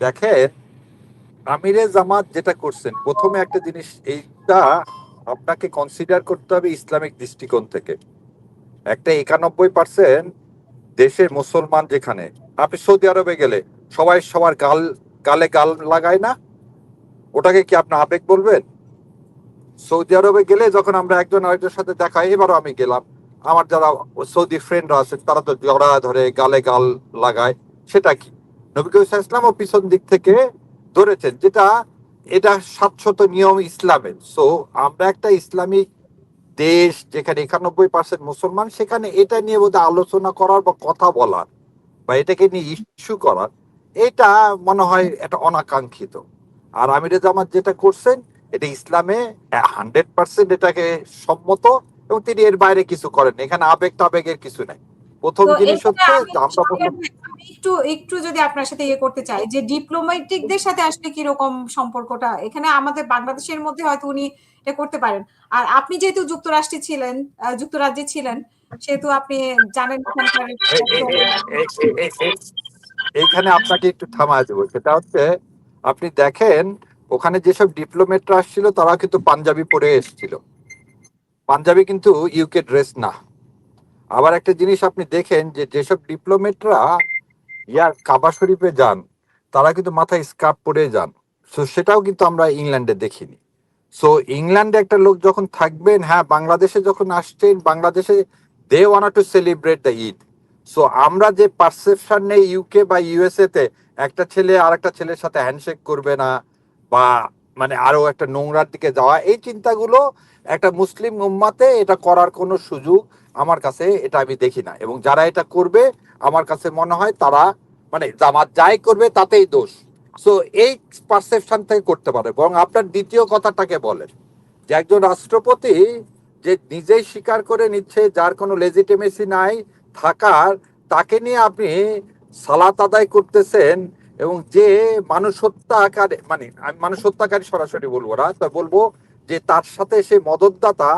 দেখেন, আমিরে জামাত যেটা করছেন, প্রথমে একটা জিনিস এইটা আপনাকে কনসিডার করতে হবে ইসলামিক দৃষ্টিকোণ থেকে। একটা 91% দেশের মুসলমান যেখানে, আপনি সৌদি আরবে গেলে সবাই সবার গালে গাল লাগায় না? ওটাকে কি আপনি আবেগ বলবেন? সৌদি আরবে গেলে যখন আমরা একজন আরেকজনের সাথে দেখা হয়, এবারও আমি গেলাম, আমার যারা সৌদি ফ্রেন্ডরা আছেন তারা তো জড়া ধরে গালে গাল লাগায়। সেটা কি? নবী করিম সাল্লাল্লাহু আলাইহি ওয়াসাল্লাম ও পিছন দিক থেকে ধরেছেন, যেটা এটা শাশ্বত নিয়ম ইসলামের। সো আমরা একটা ইসলামিক দেশ যেখানে 91% মুসলমান, সেখানে এটা নিয়ে বোধহয় আলোচনা করার বা কথা বলার বা এটাকে নিয়ে ইস্যু করার, এটা মনে হয় এটা অনাকাঙ্ক্ষিত। আর আমিরে জামাত যেটা করছেন, এটা ইসলামে 100% এটাকে সম্মত, এবং তিনি এর বাইরে কিছু করেন না। এখানে আবেগ টাবেগের কিছু নাই। প্রথম তো জিনিস এখানে হচ্ছে আমি যে আমরা বলবো, আমি একটু একটু যদি আপনার সাথে ইয়ে করতে চাই যে ডিপ্লোম্যাটিকদের সাথে আসলে কিরকম সম্পর্কটা এখানে আমাদের বাংলাদেশের মধ্যে হয়তো উনি এটা করতে পারেন। আর আপনি যেহেতু যুক্তরাষ্ট্রে ছিলেন, যুক্তরাজ্যে ছিলেন, সেহেতু আপনি জানেন ওখানকার এ- এ- এ- এ- এ- এ- এ- এইখানে আপনাকে একটু থামায় দেবো। সেটা হচ্ছে, আপনি দেখেন ওখানে যেসব ডিপ্লোমেটরা আসছিল তারা কিন্তু পাঞ্জাবি পরে এসেছিল। পাঞ্জাবি কিন্তু ইউকে ড্রেস না। আবার একটা জিনিস আপনি দেখেন, যে যেসব ডিপ্লোমেটরা কাবা শরীফে যান, তারা কিন্তু মাথায় স্কার্ফ পরে যান। সো সেটাও কিন্তু আমরা ইংল্যান্ডে দেখিনি। সো ইংল্যান্ডে একটা লোক যখন থাকবেন, হ্যাঁ, বাংলাদেশে যখন আসছেন, বাংলাদেশে they want to celebrate the Eid. So আমরা যে পারসেপশন নেই ইউকে বা ইউএসএ তে, একটা ছেলে আর একটা ছেলের সাথে হ্যান্ডশেক করবে না, বা মানে আরো একটা নোংরার দিকে যাওয়া, এই চিন্তাগুলো একটা মুসলিম উম্মাতে এটা করার কোনো সুযোগ আমার কাছে এটা আমি দেখি না। এবং যারা এটা করবে, আমার কাছে মনে হয় তারা মানে জামাত যাই করবে তাতেই দোষ। সো এই পারসেপশন থেকে করতে পারে। বরং আপনার দ্বিতীয় কথাটাকে বলেন, যে একজন রাষ্ট্রপতি যে নিজেই স্বীকার করে নিচ্ছে যার কোনো লেজিটিমেসি নাই থাকার, তাকে নিয়ে আপনি সালাত আদায় করতেছেন, এবং যে মানুষ হত্যাকারী, মানে আমি মানুষ হত্যাকারী সরাসরি বলবো না, তা বলবো যে তার সাথে সে মদতদাতা,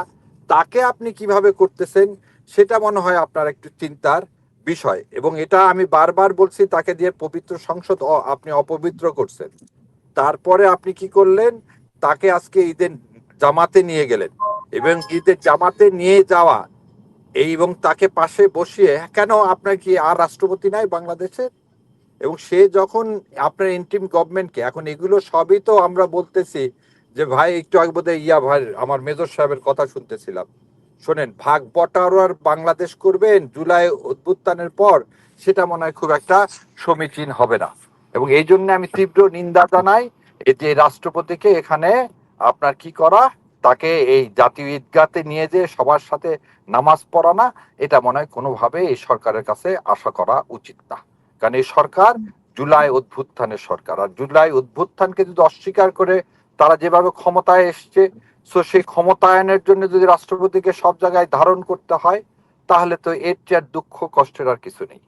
তাকে আপনি কিভাবে করতেছেন, সেটা মনে হয় আপনার একটু চিন্তার বিষয়। এবং এটা আমি বারবার বলছি, তাকে দিয়ে পবিত্র সংসদ আপনি অপবিত্র করছেন। তারপরে আপনি কি করলেন, তাকে আজকে ঈদের জামাতে নিয়ে গেলেন, এবং ঈদের জামাতে নিয়ে যাওয়া এবং তাকে পাশে বসিয়ে, কেন আপনার কি আর রাষ্ট্রপতি নাই বাংলাদেশে? এবং সে যখন আপনার ইন্টিম গভর্নমেন্টকে, এখন এগুলো সবই তো আমরা বলতেছি যে ভাই, একটু আগে বোধহয় ভাই আমার মেজর সাহেবের কথা শুনতেছিলাম, শোনেন, ভাগ বটার বাংলাদেশ করবেন জুলাই অভ্যুত্থানের পর, সেটা মনে হয় খুব একটা সমীচীন হবে না। এবং এই জন্য আমি তীব্র নিন্দা জানাই এই যে রাষ্ট্রপতিকে এখানে আপনার কি করা, তাকে এই জাতীয় ঈদগাতে নিয়ে যে সবার সাথে নামাজ পড়ানা, এটা মনে হয় কোনোভাবে এই সরকারের কাছে আশা করা উচিত না। কারণ এই সরকার জুলাই অভ্যুত্থানের সরকার, আর জুলাই অভ্যুত্থানকে যদি অস্বীকার করে তারা যেভাবে ক্ষমতায় এসছে, সো সেই ক্ষমতায়নের জন্য যদি রাষ্ট্রপতিকে সব জায়গায় ধারণ করতে হয়, তাহলে তো এর চেয়ে আর দুঃখ কষ্টের আর কিছু নেই।